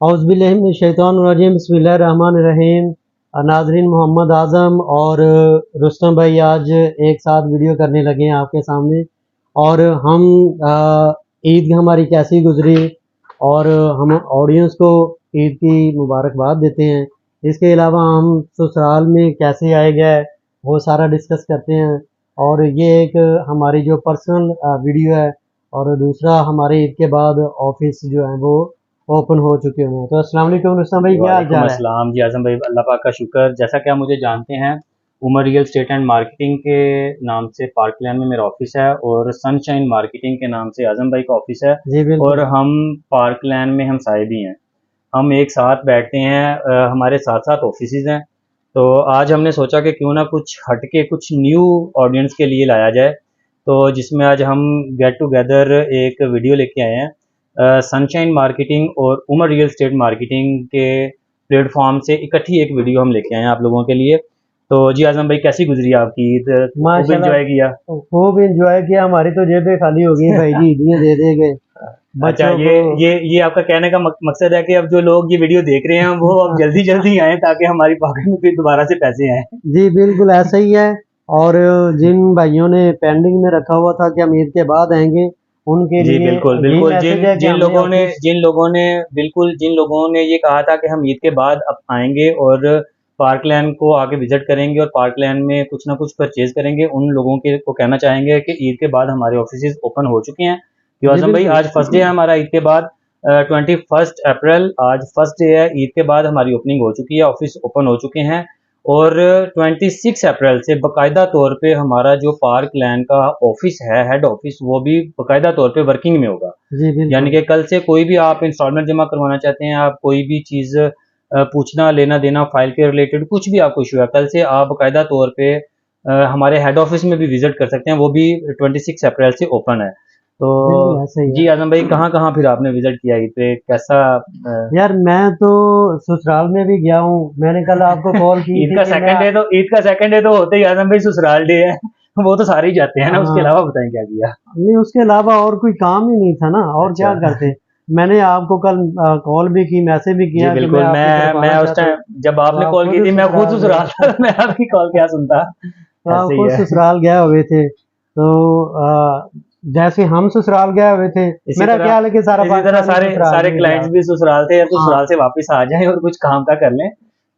औज़ुबिल्लाहिमिनश्शैतानिर्रजीम बिस्मिल्लाहिर्रहमानिर्रहीम। नाज़रीन, मोहम्मद आज़म और रुस्तम भाई आज एक साथ वीडियो करने लगे हैं आपके सामने। और हम ईद हमारी कैसी गुजरी और हम ऑडियंस को ईद की मुबारकबाद देते हैं। इसके अलावा हम ससुराल में कैसे आए गए वो सारा डिस्कस करते हैं। और ये एक हमारी जो पर्सनल वीडियो है। और दूसरा, हमारे ईद के बाद ऑफिस जो है वो ओपन हो चुके हुए हैं। तो अस्सलाम वालेकुम रुस्तम भाई, क्या हाल वालेकुम चाल है? अस्सलाम जी आज़म भाई, अल्लाह पाक का शुक्र। जैसा कि आप मुझे जानते हैं, Umar real estate and marketing के नाम से पार्कलैंड में मेरा ऑफिस है और सनशाइन मार्केटिंग के नाम से आज़म भाई का ऑफिस है। जी और बिल्कुल। हम पार्कलैंड में हम साए भी हैं। हम एक साथ बैठते हैं, हमारे साथ साथ ऑफिसेज हैं। तो आज हमने सोचा कि क्यों ना कुछ हटके कुछ न्यू ऑडियंस के लिए लाया जाए। तो जिसमें आज हम गेट टुगेदर एक वीडियो लेके आए हैं, सनशाइन मार्केटिंग और उमर रियल स्टेट मार्केटिंग के प्लेटफॉर्म से इकट्ठी एक वीडियो हम लेके आए हैं आप लोगों के लिए। तो जी आजम भाई, कैसी गुजरी आपकी ईद? खूब माशाल्लाह, इंजॉय किया? खूब एंजॉय किया। हमारी तो जेबें खाली हो गई भाई जी, ईदियाँ दे दे के अच्छा, बच्चों ये को। ये ये आपका कहने का मकसद है कि अब जो लोग ये वीडियो देख रहे हैं वो अब जल्दी जल्दी आए ताकि हमारी पॉकेट में फिर दोबारा से पैसे आए। जी बिल्कुल ऐसा ही है। और जिन भाइयों ने पेंडिंग में रखा हुआ था कि हम ईद के बाद आएंगे, उनके जी लिए बिल्कुल यही बिल्कुल। जिन मैसेज है कि जिन हमने लोगों ने ऑफिस। ये कहा था कि हम ईद के बाद अब आएंगे और पार्कलैंड को आके विजिट करेंगे और पार्कलैंड में कुछ ना कुछ परचेज करेंगे, उन लोगों के को कहना चाहेंगे कि ईद के बाद हमारे ऑफिसेज ओपन हो चुके हैं। तो जी आजम भाई, बिल्कुल। आज फर्स्ट डे है हमारा ईद के बाद। 21 अप्रैल आज फर्स्ट डे है। ईद के बाद हमारी ओपनिंग हो चुकी है, ऑफिस ओपन हो चुके हैं। और 26 अप्रैल से बाकायदा तौर पे हमारा जो पार्क लैंड का ऑफिस है, हेड ऑफिस, वो भी बाकायदा तौर पे वर्किंग में होगा। जी यानी बिल्कुल। कि कल से कोई भी आप इंस्टॉलमेंट जमा करवाना चाहते हैं, आप कोई भी चीज़ पूछना लेना देना फाइल के रिलेटेड कुछ भी आपको इशू है, कल से आप बाकायदा तौर पे हमारे हेड ऑफिस में भी विजिट कर सकते हैं। वो भी 26 अप्रैल से ओपन है। तो बिल्कुल ऐसा ही है। जी आजम भाई, कहाँ कहाँ फिर आपने विजिट किया ईद पे? कैसा यार मैं तो ससुराल में भी गया हूँ। मैंने कल आपको कॉल की ईद थी का कि मैं। सेकंड डे तो ईद का सेकंड डे तो होते ही आजम भाई ससुराल डे है। वो तो सारे ही जाते हैं ना, उसके हाँ, अलावा बताएं क्या किया? नहीं उसके अलावा और कोई काम ही नहीं था ना, और क्या अच्छा। करते। मैंने आपको कल कॉल भी की, मैसेज भी जी किया कि मैं बिल्कुल। आपकी तरफ मैं आना उस चाहता हूँ। टाइम जब तो आपने आप कॉल की खुद थी मैं खुद ससुराल ससुराल था। मैं आपकी कॉल क्या सुनता। तो आप ऐसे ही खुद है। ससुराल गए हुए थे। तो जैसे हम ससुराल गए हुए थे, मेरा ख्याल है कि सारा इसी तरह पाकिस्तान ही सारे ससुराल सारे में गया। क्लाइंट्स भी ससुराल थे, या तो हाँ। ससुराल से वापस आ जाएं और कुछ काम का कर लें।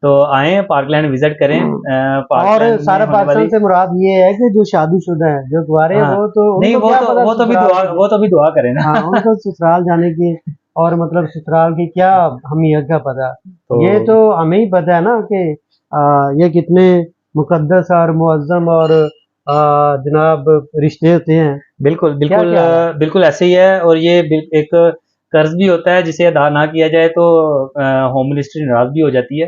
तो आए पार्कलैंड विजिट करें। और पार्कलैंड में सारा होने पाकिस्तान वाली। से मुराद ये है कि जो शादीशुदा है, जो कुंवारे हैं, हाँ, वो तो नहीं उनको क्या पता ससुराल की। वो तो भी दुआ करें हाँ, ना। उनको ससुराल जाने की और मतलब ससुराल की क्या अहमियत का पता। तो ये तो हमें ही पता है ना कि ये कितने मुकद्दस और मुअज्जम और जनाब रिश्ते होते हैं। बिल्कुल क्या बिल्कुल, ख्याल है? बिल्कुल ऐसे ही है। और ये एक कर्ज भी होता है, जिसे अदा ना किया जाए तो होम मिनिस्ट्री नाराज भी हो जाती है।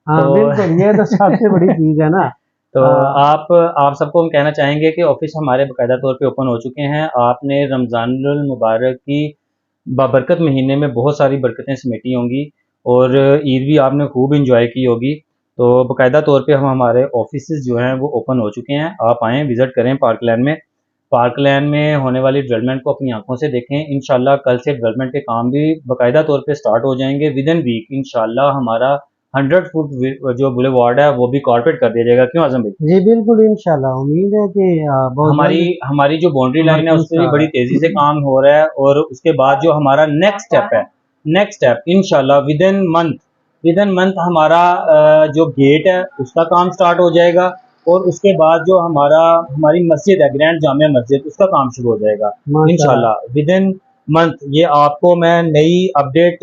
हाँ तो बिल्कुल, ये तो सबसे बड़ी चीज है ना। तो आ, आप सबको हम कहना चाहेंगे कि ऑफिस हमारे बाकायदा तौर पे ओपन हो चुके हैं। आपने रमज़ानुल मुबारक की बाबरकत महीने में बहुत सारी बरकतें समेटी होंगी और ईद भी आपने खूब इंजॉय की होगी। तो बाकायदा तौर पे हम हमारे ऑफिसेज जो हैं वो ओपन हो चुके हैं। आप आएँ, विज़िट करें पार्कलैंड में। पार्कलैंड में होने वाली डेवलपमेंट को अपनी आंखों से देखें। इंशाल्लाह कल से डेवलपमेंट के काम भी बाकायदा तौर पे स्टार्ट हो जाएंगे। विद इन वीक इंशाल्लाह हमारा 100 फुट जो बुलेवार्ड है वो भी कारपेट कर दिया जाएगा। क्यों आजम भाई? जी बिल्कुल, इंशाल्लाह उम्मीद है कि बहुत हमारी जल्द हमारी जो बाउंड्री लाइन है वर्किंग उस पर भी स्टार्ट बड़ी तेजी से काम हो रहा है। और उसके बाद जो हमारा नेक्स्ट स्टेप है, नेक्स्ट स्टेप इंशाल्लाह विद इन मंथ हमारा जो गेट है उसका काम स्टार्ट हो जाएगा। और उसके बाद जो हमारी मस्जिद है, ग्रैंड जामिया मस्जिद, उसका काम शुरू हो जाएगा है माशाल्लाह। इंशाल्लाह विद इन मंथ। ये आपको मैं नई अपडेट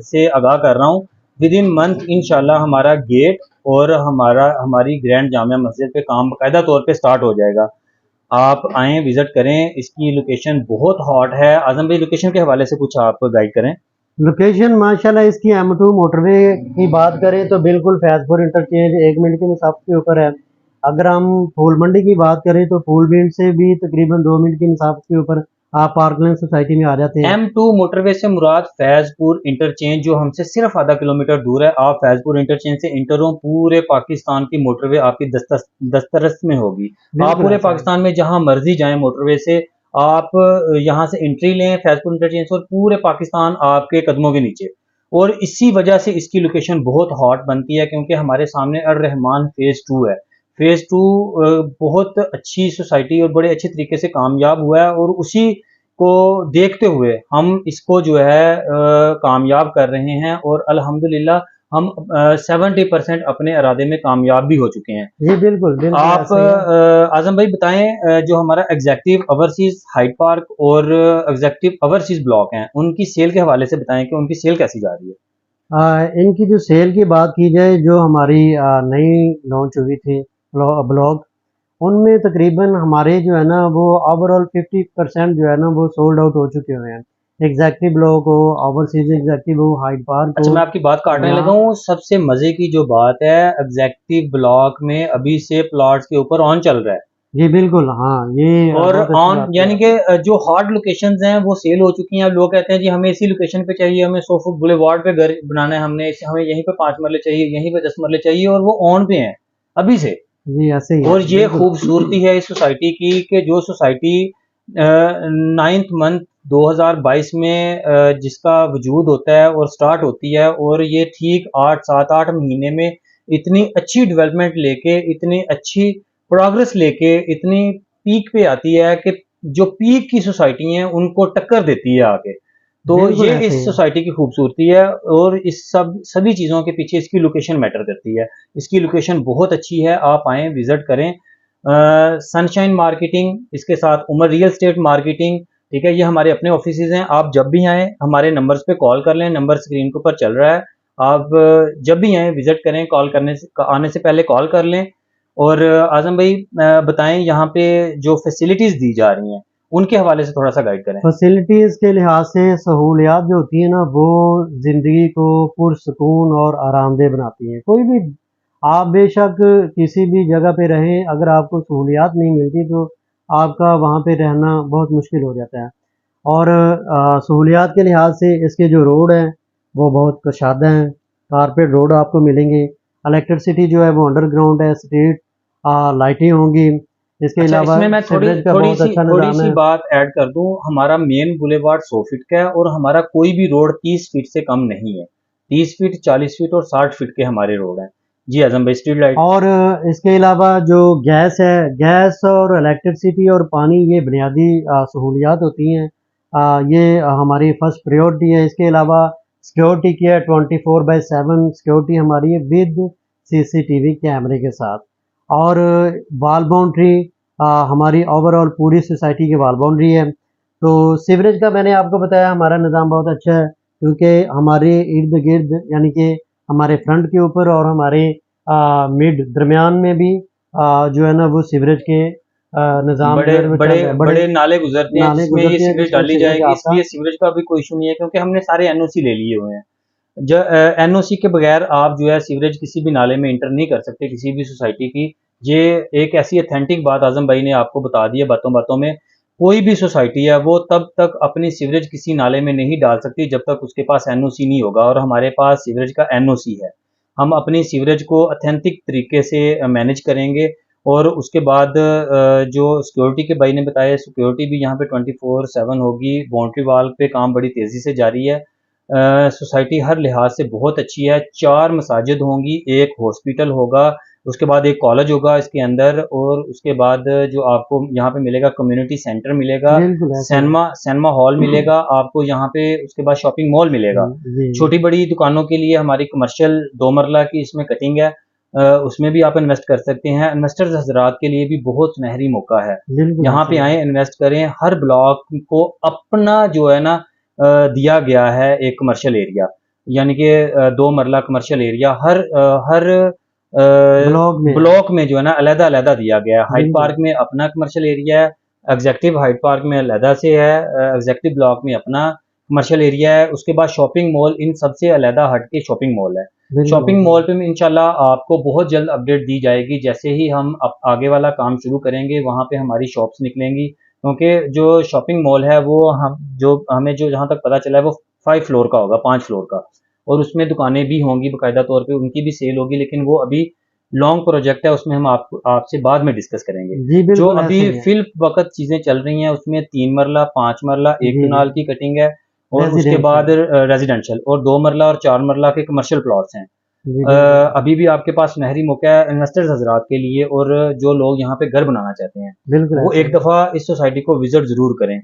से आगाह कर रहा हूँ। विद इन मंथ इंशाल्लाह हमारा गेट और हमारी ग्रैंड जामिया मस्जिद पे काम बाकायदा तौर पे स्टार्ट हो जाएगा। आप आएँ, विज़िट करें। इसकी लोकेशन बहुत हॉट है। आज़म भाई, लोकेशन के हवाले से कुछ आप गाइड करें। लोकेशन माशाल्लाह इसकी M2 मोटरवे की बात करें तो बिल्कुल फैजपुर इंटरचेंज 1 मिनट के मुसाफे के ऊपर है। अगर हम फूल मंडी की बात करें तो फूल बिल्ड से भी तकरीबन 2 मिनट के मुसाफे के ऊपर आप पार्कलैंड सोसाइटी में आ जाते हैं। M2 मोटरवे से मुराद फैज़पुर इंटरचेंज, जो हमसे सिर्फ आधा किलोमीटर दूर है। आप फैज़पुर इंटरचेंज से इंटर हो, पूरे पाकिस्तान की मोटरवे आपकी दस्तरस में होगी। आप बिल्कुल पूरे ऐसा है। पाकिस्तान में जहां मर्जी जाएं मोटरवे से, आप यहां से एंट्री लें फैज़पुर इंटरचेंज से और पूरे पाकिस्तान आपके कदमों के नीचे। और इसी वजह से इसकी लोकेशन बहुत हॉट बनती है, क्योंकि हमारे सामने अर रहमान फेज़ 2 है। फेज़ 2 बहुत अच्छी सोसाइटी और बड़े अच्छे तरीके से कामयाब हुआ है, और उसी को देखते हुए हम इसको जो है कामयाब कर रहे हैं, और अल्हम्दुलिल्लाह हम 70% अपने इरादे में कामयाब भी हो चुके हैं। जी बिल्कुल बिल्कुल आप ऐसे ही है। आज़म भाई बताएं, जो हमारा एग्जेक्टिव ओवरसीज हाइड पार्क और एग्जेक्टिव ओवरसीज ब्लॉक हैं, उनकी सेल के हवाले से बताएं कि उनकी सेल कैसी जा रही है। इनकी जो सेल की बात की जाए, जो हमारी नई लॉन्च हुई थी ब्लॉग, उनमें तकरीबन हमारे जो है ना वो ओवरऑल 50% जो है ना वो सोल्ड आउट हो चुके हुए हैं। एग्जैक्टिव ब्लॉक हो, ओवरसीज एग्जैक्टिव हो, हाइड पार्क अच्छा, हो, मैं आपकी बात काटने लगा यहाँ। हूँ। सबसे मजे की जो बात है, एग्जेक्टिव ब्लॉक में अभी से प्लॉट्स के ऊपर ऑन चल रहा है, जी बिल्कुल, हाँ ये और बहुत अच्छी ऑन बात की यानी कि आपने। जो हॉट लोकेशंस हैं वो सेल हो चुकी हैं। अब लोग कहते हैं जी हमें इसी लोकेशन पे चाहिए, हमें 100 फुट बुलेवार्ड पे घर बनाना है, हमें यहीं पे 5 मरले चाहिए, यहीं पे 10 मरले चाहिए, और वो ऑन पे हैं अभी से। जी ऐसे ही है और ये बिल्कुल। खूबसूरती है इस सोसाइटी की कि जो सोसाइटी 9th मंथ 2022 में जिसका वजूद होता है और स्टार्ट होती है, और ये ठीक 8 7 8 महीने में इतनी अच्छी डेवलपमेंट लेके, इतनी अच्छी प्रोग्रेस लेके, इतनी पीक पे आती है कि जो पीक की सोसाइटी हैं उनको टक्कर देती है आगे। तो बिल्कुल ये ऐसे ही इस है। सोसाइटी की खूबसूरती है, और इस सभी चीज़ों के पीछे इसकी लोकेशन मैटर करती है। इसकी लोकेशन बहुत अच्छी है, आप आएँ, विज़िट करें। सनशाइन मार्केटिंग, इसके साथ उमर रियल एस्टेट मार्केटिंग, ठीक है, ये हमारे अपने ऑफिसेज़ हैं। आप जब भी आएँ हमारे नंबर्स पे कॉल कर लें, नंबर स्क्रीन के ऊपर चल रहा है। आप जब भी आएँ विज़िट करें, कॉल करने से आने से पहले कॉल कर लें। और आज़म भाई बताएँ, यहाँ पे जो फैसिलिटीज़ दी जा रही हैं, उनके हवाले से थोड़ा-सा गाइड करें। फैसिलिटीज़ के लिहाज से सहूलियात जो होती है ना वो ज़िंदगी को पुरसकून और आरामदेह बनाती हैं। कोई भी आप बेशक किसी भी जगह पे रहें, अगर आपको सहूलियात नहीं मिलती तो आपका वहाँ पे रहना बहुत मुश्किल हो जाता है। और सहूलियात के लिहाज से इसके जो रोड हैं वो बहुत कुशादा हैं, कारपेट रोड आपको मिलेंगे। इलेक्ट्रिसिटी जो है वो अंडरग्राउंड है, स्ट्रीट लाइटें होंगी। इसके अच्छा, अलावा इसमें मैं थोड़ी सीवरेज का थोड़ी बहुत सी अच्छा थोड़ी निज़ाम सी है। बात ऐड कर दूं। हमारा मेन बुलेवार्ड 100 फीट का है, और हमारा कोई भी रोड 30 फीट से कम नहीं है। 30 फीट, 40 फीट और 60 फीट के हमारे रोड हैं। जी आजम भाई, स्ट्रीट लाइट। और इसके अलावा जो गैस है, गैस और इलेक्ट्रिसिटी और पानी, ये बुनियादी सहूलियात होती हैं। ये हमारी फर्स्ट प्रायोरिटी है। इसके अलावा सिक्योरिटी की है, 24/7 सिक्योरिटी हमारी है विद सीसीटीवी कैमरे के साथ। और वाल बाउंड्री हमारी ओवरऑल पूरी सोसाइटी की वाल बाउंड्री है। तो सीवरेज का मैंने आपको बताया हमारा निज़ाम बहुत अच्छा है, क्योंकि हमारे इर्द गिर्द यानी कि हमारे फ्रंट के ऊपर और हमारे मिड दरमियान में भी जो है ना वो सीवरेज के निज़ाम जो बड़े है वो बड़े चल रहा है। बड़े बड़े नाले गुजरते हैं नाले जिसमें ये गुजरते हैं सीवरेज जिसमें डाली सीवरेज जाएगी, आपका। इसलिए सीवरेज का भी कोई इशू नहीं है, क्योंकि हमने सारे एनओसी ले लिए हुए हैं। जो एनओसी के बगैर आप जो है सीवरेज किसी भी नाले में इंटर नहीं कर सकते किसी भी सोसाइटी की। ये एक ऐसी अथेंटिक बात आजम भाई ने आपको बता दी है बातों बातों में। कोई भी सोसाइटी है वो तब तक अपनी सीवरेज किसी नाले में नहीं डाल सकती जब तक उसके पास एनओसी नहीं होगा, और हमारे पास सीवरेज का एनओसी है। हम अपनी सीवरेज को अथेंटिक तरीके से मैनेज करेंगे। और उसके बाद जो सिक्योरिटी के भाई ने बताया, सिक्योरिटी भी यहाँ पे 24/7 होगी। बाउंड्री वाल पे काम बड़ी तेज़ी से जारी है। सोसाइटी हर लिहाज से बहुत अच्छी है। 4 मसाजिद होंगी, एक हॉस्पिटल होगा, उसके बाद एक कॉलेज होगा इसके अंदर, और उसके बाद जो आपको यहाँ पे मिलेगा कम्युनिटी सेंटर मिलेगा, बिल्कुल ऐसे ही है। सिनेमा सिनेमा हॉल मिलेगा आपको यहाँ पे, उसके बाद शॉपिंग मॉल मिलेगा। जी छोटी बड़ी दुकानों के लिए हमारी कमर्शियल 2 मरला की इसमें कटिंग है, उसमें भी आप इन्वेस्ट कर सकते हैं। इन्वेस्टर्स हजरात के लिए भी बहुत सुनहरी मौका है। बिल्कुल यहाँ ऐसे पे ही है। आए, इन्वेस्ट करें। हर ब्लॉक को अपना जो है ना दिया गया है एक कमर्शियल एरिया, यानी कि 2 मरला कमर्शियल एरिया हर ब्लॉग में है। ब्लॉक में जो है ना अलहदा अलहदा दिया गया है। हाइड बिल्कुल। पार्क में अपना कमर्शियल एरिया है, एग्जेक्टिव हाइड पार्क में अलहदा से है, एग्जेक्टिव ब्लॉक में अपना कमर्शियल एरिया है। उसके बाद शॉपिंग मॉल, इन सबसे अलहदा हट के शॉपिंग मॉल है। बिल्कुल शॉपिंग ऐसे ही मॉल है। पे इंशाल्लाह आपको बहुत जल्द अपडेट दी जाएगी। जैसे ही हम आगे वाला काम शुरू करेंगे वहाँ पे हमारी शॉप्स निकलेंगी, क्योंकि जो शॉपिंग मॉल है वो हम जो हमें जो जहाँ तक पता चला है वो 5 फ्लोर का होगा, 5 फ्लोर का, और उसमें दुकानें भी होंगी बाकायदा तौर पे, उनकी भी सेल होगी, लेकिन वो अभी लॉन्ग प्रोजेक्ट है, उसमें हम आपसे बाद में डिस्कस करेंगे। जी जो बिल्कुल अभी ऐसे ही है। फिल वक्त चीज़ें चल रही हैं उसमें 3 मरला, 5 मरला, एक जी जी। कनाल की कटिंग है, और उसके रेजिडेंशियल। बाद रेजिडेंशियल, और 2 मरला और 4 मरला के कमर्शियल प्लॉट्स हैं। जी बिल्कुल अभी भी आपके पास सुनहरी मौका है इन्वेस्टर्स हजरात के लिए, और जो लोग यहाँ पे घर बनाना चाहते हैं बिल्कुल वो ऐसा एक ही। दफ़ा इस सोसाइटी को विजिट ज़रूर करें।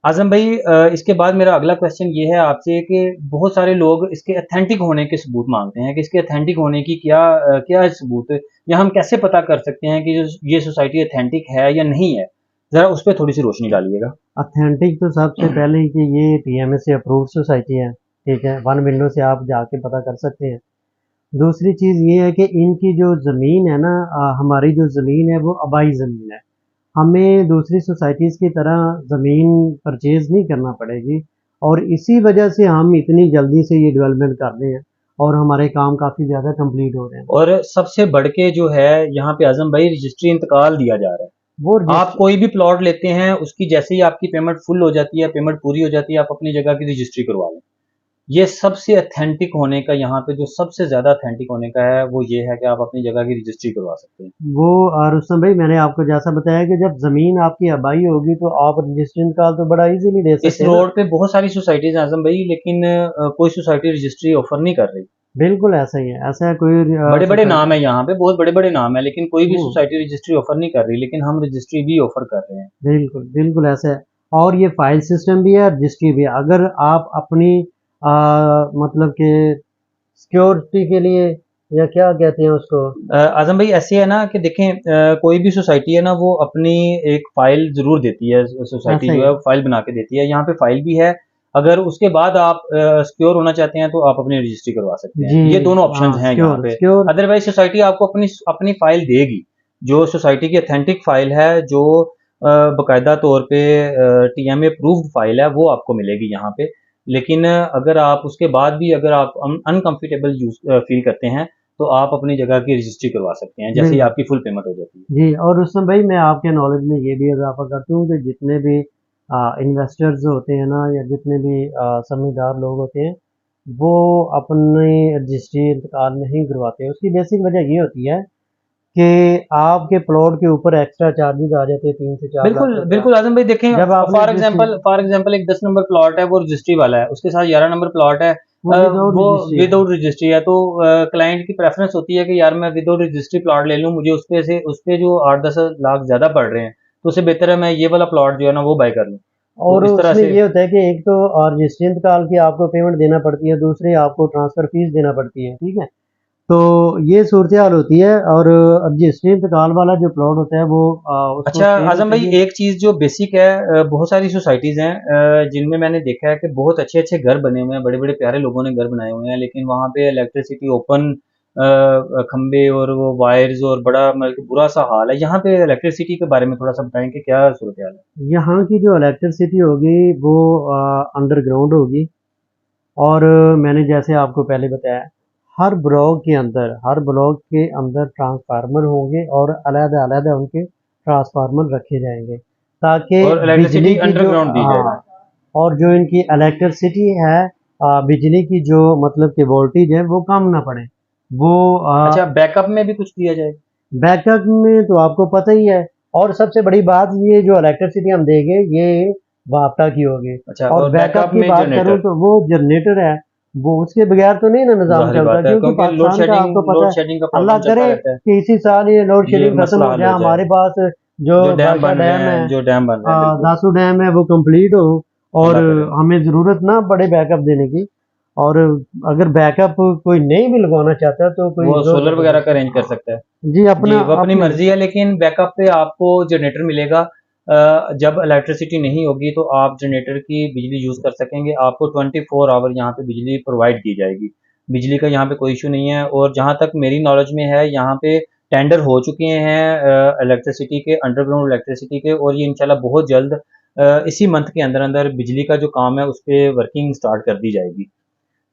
आज़म भाई, इसके बाद मेरा अगला क्वेश्चन ये है आपसे कि बहुत सारे लोग इसके अथेंटिक होने के सबूत मांगते हैं कि इसके अथेंटिक होने की क्या है सबूत, या हम कैसे पता कर सकते हैं कि ये सोसाइटी अथेंटिक है या नहीं है? ज़रा उस पर थोड़ी सी रोशनी डालिएगा। ऑथेंटिक तो सबसे पहले ही कि ये टीएमए से अप्रूव्ड सोसाइटी है, ठीक है, वन विंडो से आप जाके पता कर सकते हैं। दूसरी चीज़ ये है कि इनकी जो ज़मीन है ना, हमारी जो ज़मीन है वो आबाई ज़मीन है। हमें दूसरी सोसाइटीज़ की तरह ज़मीन परचेज़ नहीं करना पड़ेगी, और इसी वजह से हम इतनी जल्दी से ये डेवलपमेंट कर रहे हैं और हमारे काम काफ़ी ज़्यादा कंप्लीट हो रहे हैं। और सबसे बढ़ के जो है यहाँ पे आज़म भाई, रजिस्ट्री इंतकाल दिया जा रहा है। वो आप रजिस्ट्री, कोई भी प्लॉट लेते हैं, उसकी जैसे ही आपकी पेमेंट फुल हो जाती है, पेमेंट पूरी हो जाती है, आप अपनी जगह की रजिस्ट्री करवा लें। ये सबसे अथेंटिक होने का, यहाँ पे जो सबसे ज़्यादा अथेंटिक होने का है वो ये है कि आप अपनी जगह की रजिस्ट्री करवा सकते हैं। वो रुस्तम भाई मैंने आपको जैसा बताया कि जब ज़मीन आपकी आबाई होगी तो आप रजिस्ट्री इंतकाल तो बड़ा इजीली दे इस सकते हैं ना। रोड पे बहुत सारी सोसाइटीज़ हैं आज़म भाई, लेकिन कोई सोसाइटी रजिस्ट्री ऑफर नहीं कर रही। बिल्कुल ऐसा ही है, ऐसा है कोई बड़े-बड़े नाम सोसाइटी। है यहाँ पे, बहुत बड़े-बड़े नाम है, लेकिन कोई भी हम्म, सोसाइटी रजिस्ट्री ऑफर नहीं कर रही, लेकिन हम रजिस्ट्री भी ऑफर कर रहे हैं। बिल्कुल बिल्कुल ऐसा है। और ये फाइल सिस्टम भी है, रजिस्ट्री भी है। अगर आप अपनी मतलब कि सिक्योरिटी के लिए, या क्या कहते हैं उसको। आज़म भाई, ऐसे है ना कि देखें, कोई भी सोसाइटी है ना वो अपनी एक फ़ाइल ज़रूर देती है, सोसाइटी ऐसा जो ही है वो फ़ाइल बना के देती है, यहाँ पे फ़ाइल भी है। अगर उसके बाद आप सिक्योर होना चाहते हैं तो आप अपनी रजिस्ट्री करवा सकते हैं, जी। ये दोनों ऑप्शंस हाँ, हैं यहाँ सिक्योर पे। सिक्योर। अदरवाइज सोसाइटी आपको अपनी अपनी फ़ाइल देगी, जो सोसाइटी की अथेंटिक फ़ाइल है, जो बाकायदा तौर पे टीएमए अप्रूव्ड फ़ाइल है, वो आपको मिलेगी यहाँ पे। लेकिन अगर आप उसके बाद भी अगर आप अनकंफर्टेबल फील करते हैं, तो आप अपनी जगह की रजिस्ट्री करवा सकते हैं, जैसे ही बिल्कुल आपकी फुल पेमेंट हो जाती है। जी। और रुस्तम भाई मैं आपके नॉलेज में ये भी इजाफा करता हूँ कि जितने भी इन्वेस्टर्स होते हैं ना, या जितने भी समझदार लोग होते हैं, वो अपनी रजिस्ट्री इंतकाल नहीं करवाते। उसकी बेसिक वजह ये होती है कि आपके प्लॉट के ऊपर एक्स्ट्रा चार्जेस आ जाते हैं 3 से 4 लाख बिल्कुल रुपया। बिल्कुल आजम भाई, देखें, जब आपने रजिस्ट्री, फॉर एग्जांपल एक 10 नंबर प्लॉट है, वो रजिस्ट्री वाला है, उसके साथ 11 नंबर प्लॉट है, वो विदाउट वो रजिस्ट्री है। विदाउट रजिस्ट्री है, तो क्लाइंट की प्रेफरेंस होती है कि यार मैं विदाउट रजिस्ट्री प्लॉट ले लूं, मुझे उस पे जो 8-10 लाख ज्यादा पड़ रहे हैं, तो उससे बेहतर है मैं ये वाला प्लॉट जो है ना वो बाय कर लूं। तो और इस तरह उसमें से ये होता है कि एक तो रजिस्ट्री इंतकाल की आपको पेमेंट देना पड़ती है, दूसरी आपको ट्रांसफ़र फीस देना पड़ती है, ठीक है? तो ये सूरत हाल होती है। और रजिस्ट्री इंतकाल वाला जो प्लॉट होता है वो उसको अच्छा सेल आजम होते भाई, ही। एक चीज जो बेसिक है, बहुत सारी सोसाइटीज हैं जिनमें मैंने देखा है कि बहुत अच्छे अच्छे घर बने हुए हैं, बड़े बड़े प्यारे लोगों ने घर बनाए हुए हैं, लेकिन वहां पे इलेक्ट्रिसिटी ओपन खंबे और वो वायर्स, और बड़ा मतलब कि बुरा सा हाल है। यहाँ पे इलेक्ट्रिसिटी के बारे में थोड़ा सा बताएं कि क्या सूरत हाल है। यहाँ की जो इलेक्ट्रिसिटी होगी वो अंडरग्राउंड होगी। और मैंने जैसे आपको पहले बताया, हर ब्लॉक के अंदर ट्रांसफार्मर होंगे और अलग-अलग उनके ट्रांसफार्मर रखे जाएँगे, ताकि और इलेक्ट्रिसिटी बिजली की जो, अंडरग्राउंड दी जाएगी। हाँ, और जो इनकी इलेक्ट्रिसिटी है, बिजली की जो मतलब कि वोल्टेज है वो कम ना पड़े। वो अच्छा, बैकअप में भी कुछ दिया जाएगा? बैकअप में तो आपको पता ही है। और सबसे बड़ी बात, ये जो इलेक्ट्रिसिटी हम देंगे ये वापटा की होगी। अच्छा, और और बैकअप बैकअप की में बात करूँ जनरेटर? तो वो जनरेटर है, वो उसके बगैर तो नहीं ना निज़ाम जाहिर चलता, बात है, क्योंकि क्योंकि पाकिस्तान का आपको पता लोड है। शेडिंग का अल्लाह प्रॉब्लम चलता करे रहता है। कि इसी साल ये लोड ये शेडिंग खत्म मसला हो हल जाए, हो जाए। हमारे पास जो जो डैम बायका बन रहे डैम है, हैं, जो डैम बन रहे हैं, बिल्कुल। दासू डैम है, वो कंप्लीट हो और अल्लाह करे। हमें ज़रूरत ना पड़े बैकअप देने की। और अगर बैकअप कोई नहीं भी लगवाना चाहता तो कोई वो ज़ोर सोलर वगैरह का ज़बरदस्ती, अरेंज कर हाँ। सकता है। जी, अपना जी, वो अपनी अपनी। मर्जी है, लेकिन बैकअप पे आपको जनरेटर मिलेगा। जब इलेक्ट्रिसिटी नहीं होगी तो आप जनरेटर की बिजली यूज़ कर सकेंगे, आपको 24 आवर यहाँ पे बिजली प्रोवाइड की जाएगी। बिजली का यहाँ पे कोई इशू नहीं है, और जहाँ तक मेरी नॉलेज में है, यहाँ पे टेंडर हो चुके हैं इलेक्ट्रिसिटी के, अंडरग्राउंड इलेक्ट्रिसिटी के, और ये इंशाल्लाह बहुत जल्द इसी मंथ के अंदर अंदर बिजली का जो काम है उस पर वर्किंग स्टार्ट कर दी जाएगी।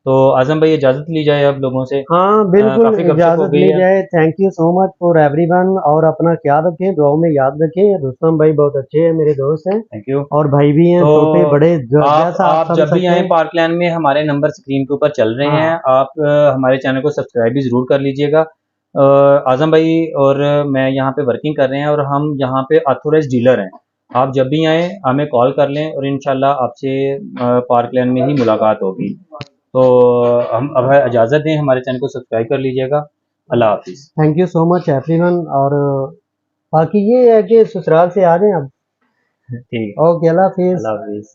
तो आजम भाई, इजाज़त ली जाए अब लोगों से, हाँ, बिल्कुल काफ़ी गपशप हो इजाज़त गई ली है। जाए। Thank you so much for everyone, और अपना ख्याल रखें, दुआओं में याद रखें। रुस्तम भाई बहुत अच्छे हैं, मेरे दोस्त हैं, थैंक यू। और भाई भी हैं, तो छोटे बड़े, आप जैसा आप आप समझ जब भी सकते आएँ हैं। पार्कलैंड में, हमारे नंबर स्क्रीन के ऊपर चल रहे हैं, हाँ, आप हमारे चैनल को सब्सक्राइब भी ज़रूर कर लीजिएगा। आज़म भाई और मैं यहाँ पे वर्किंग कर रहे हैं, और हम यहाँ पे ऑथोराइज़्ड डीलर हैं। आप जब भी आएँ हमें कॉल कर लें और इंशाल्लाह आपसे पार्क लैन में ही मुलाकात होगी। तो हम अब इजाज़त दें, हमारे चैनल को सब्सक्राइब कर लीजिएगा। अल्लाह हाफ़िज़। Thank you so much everyone. और बाकी ये है कि ससुराल से आ जाएं अब। ठीक है। ओके, अल्लाह हाफिज़। अल्लाह हाफ़िज़।